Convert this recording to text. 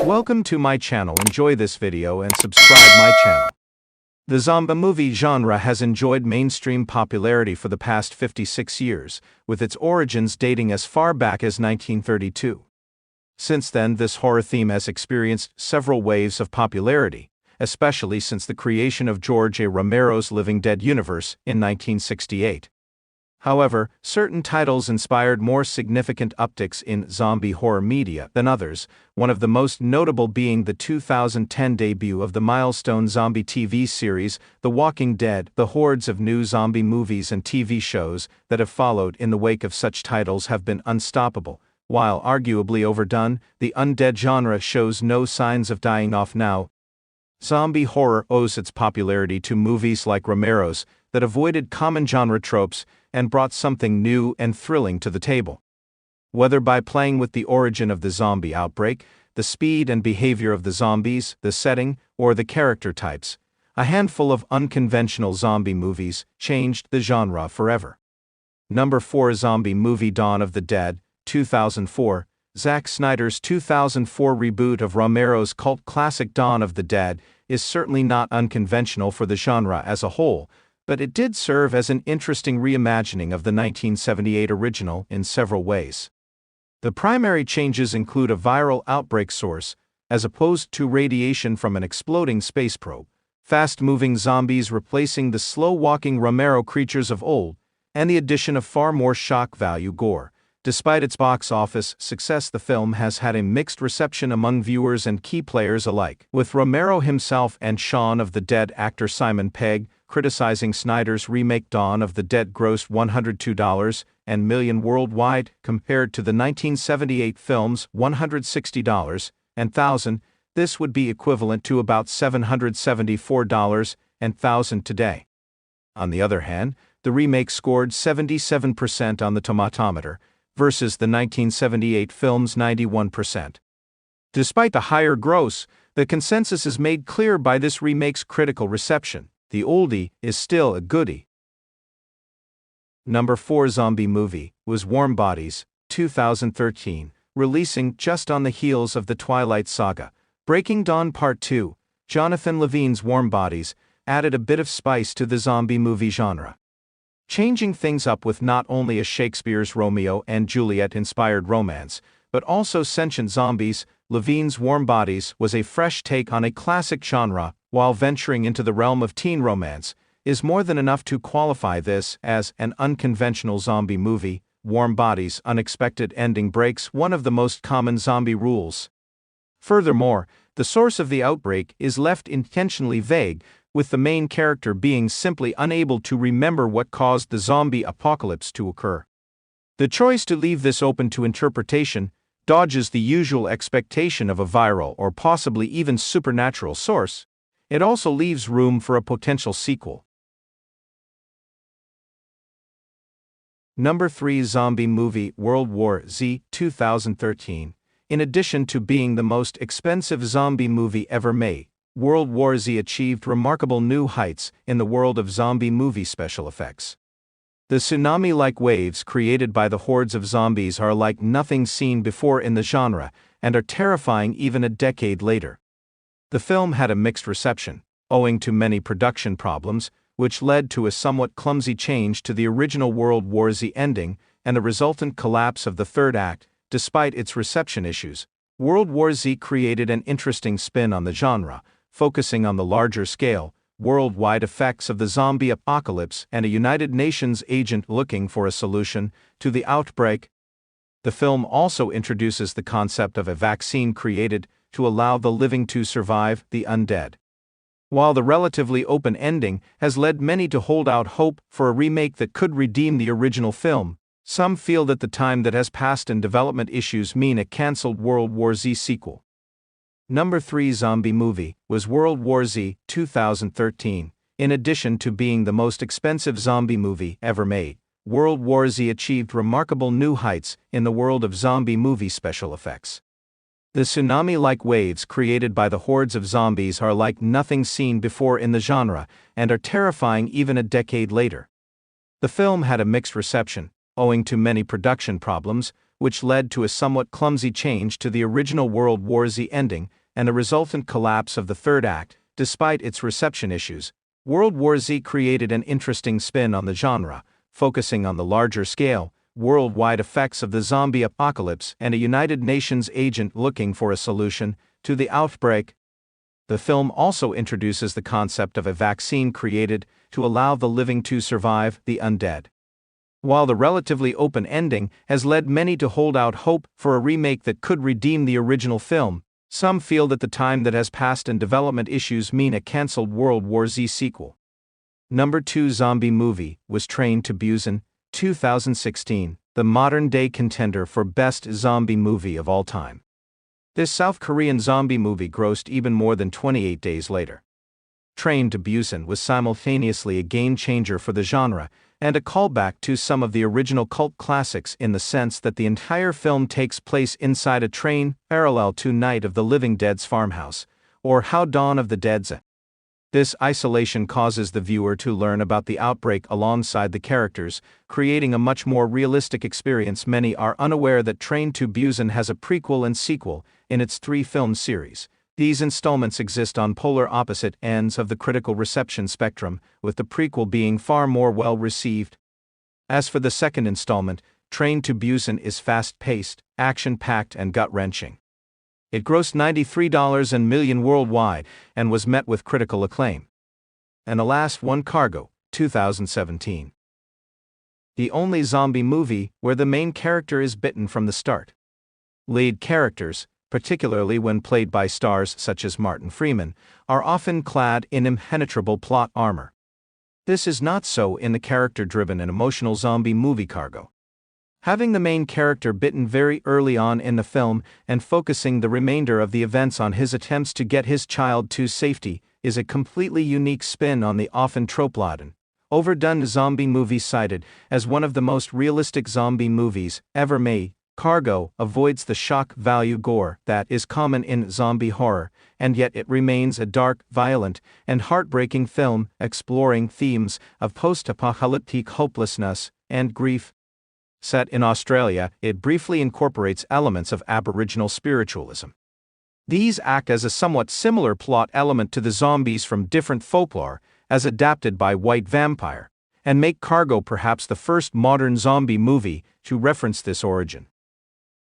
Welcome to my channel. Enjoy this video and subscribe my channel. The zombie movie genre has enjoyed mainstream popularity for the past 56 years, with its origins dating as far back as 1932. Since then, this horror theme has experienced several waves of popularity, especially since the creation of George A. Romero's Living Dead universe in 1968. However, certain titles inspired more significant upticks in zombie horror media than others, one of the most notable being the 2010 debut of the milestone zombie TV series The Walking Dead. The hordes of new zombie movies and TV shows that have followed in the wake of such titles have been unstoppable. While arguably overdone, the undead genre shows no signs of dying off now. Zombie horror owes its popularity to movies like Romero's that avoided common genre tropes and brought something new and thrilling to the table. Whether by playing with the origin of the zombie outbreak, the speed and behavior of the zombies, the setting, or the character types, a handful of unconventional zombie movies changed the genre forever. Number 4 Zombie movie Dawn of the Dead, 2004. Zack Snyder's 2004 reboot of Romero's cult classic Dawn of the Dead is certainly not unconventional for the genre as a whole, but it did serve as an interesting reimagining of the 1978 original in several ways. The primary changes include a viral outbreak source, as opposed to radiation from an exploding space probe, fast-moving zombies replacing the slow-walking Romero creatures of old, and the addition of far more shock value gore. Despite its box office success, the film has had a mixed reception among viewers and key players alike, with Romero himself and Shaun of the Dead actor Simon Pegg criticizing Snyder's remake. Dawn of the Dead grossed $102 million worldwide, compared to the 1978 film's $160,000. This would be equivalent to about $774,000 today. On the other hand, the remake scored 77% on the Tomatometer, versus the 1978 film's 91%. Despite the higher gross, the consensus is made clear by this remake's critical reception. The oldie is still a goodie. Number 4 Zombie movie was Warm Bodies, 2013, releasing just on the heels of the Twilight Saga. Breaking Dawn Part 2, Jonathan Levine's Warm Bodies added a bit of spice to the zombie movie genre, changing things up with not only a Shakespeare's Romeo and Juliet-inspired romance, but also sentient zombies. Levine's Warm Bodies was a fresh take on a classic genre, while venturing into the realm of teen romance is more than enough to qualify this as an unconventional zombie movie. Warm Bodies' unexpected ending breaks one of the most common zombie rules. Furthermore, the source of the outbreak is left intentionally vague, with the main character being simply unable to remember what caused the zombie apocalypse to occur. The choice to leave this open to interpretation dodges the usual expectation of a viral or possibly even supernatural source. It also leaves room for a potential sequel. Number 3 Zombie movie World War Z, 2013. In addition to being the most expensive zombie movie ever made, World War Z achieved remarkable new heights in the world of zombie movie special effects. The tsunami-like waves created by the hordes of zombies are like nothing seen before in the genre, and are terrifying even a decade later. The film had a mixed reception, owing to many production problems, which led to a somewhat clumsy change to the original World War Z ending and the resultant collapse of the third act. Despite its reception issues, World War Z created an interesting spin on the genre, focusing on the larger scale, worldwide effects of the zombie apocalypse and a United Nations agent looking for a solution to the outbreak. The film also introduces the concept of a vaccine created to allow the living to survive the undead. While the relatively open ending has led many to hold out hope for a remake that could redeem the original film, some feel that the time that has passed and development issues mean a cancelled World War Z sequel. Number 3 Zombie movie was World War Z, 2013. In addition to being the most expensive zombie movie ever made, World War Z achieved remarkable new heights in the world of zombie movie special effects. The tsunami-like waves created by the hordes of zombies are like nothing seen before in the genre, and are terrifying even a decade later. The film had a mixed reception, owing to many production problems, which led to a somewhat clumsy change to the original World War Z ending and a resultant collapse of the third act. Despite its reception issues, World War Z created an interesting spin on the genre, focusing on the larger scale, worldwide effects of the zombie apocalypse and a United Nations agent looking for a solution to the outbreak. The film also introduces the concept of a vaccine created to allow the living to survive the undead. While the relatively open ending has led many to hold out hope for a remake that could redeem the original film, some feel that the time that has passed and development issues mean a cancelled World War Z sequel. Number 2 zombie movie was Train to Busan, 2016, the modern-day contender for best zombie movie of all time. This South Korean zombie movie grossed even more than 28 days later. Train to Busan was simultaneously a game-changer for the genre and a callback to some of the original cult classics in the sense that the entire film takes place inside a train, parallel to Night of the Living Dead's farmhouse, or How Dawn of the Dead's. This isolation causes the viewer to learn about the outbreak alongside the characters, creating a much more realistic experience. Many are unaware that Train to Busan has a prequel and sequel in its 3-film series. These installments exist on polar opposite ends of the critical reception spectrum, with the prequel being far more well-received. As for the second installment, Train to Busan is fast-paced, action-packed and gut-wrenching. It grossed $93 million worldwide and was met with critical acclaim. And the last one, Cargo, 2017. The only zombie movie where the main character is bitten from the start. Lead characters, particularly when played by stars such as Martin Freeman, are often clad in impenetrable plot armor. This is not so in the character-driven and emotional zombie movie Cargo. Having the main character bitten very early on in the film and focusing the remainder of the events on his attempts to get his child to safety is a completely unique spin on the often trope-laden, overdone zombie movie cited as one of the most realistic zombie movies ever made. Cargo avoids the shock value gore that is common in zombie horror, and yet it remains a dark, violent, and heartbreaking film exploring themes of post-apocalyptic hopelessness and grief. Set in Australia, it briefly incorporates elements of Aboriginal spiritualism. These act as a somewhat similar plot element to the zombies from different folklore, as adapted by White Vampire, and make Cargo perhaps the first modern zombie movie to reference this origin.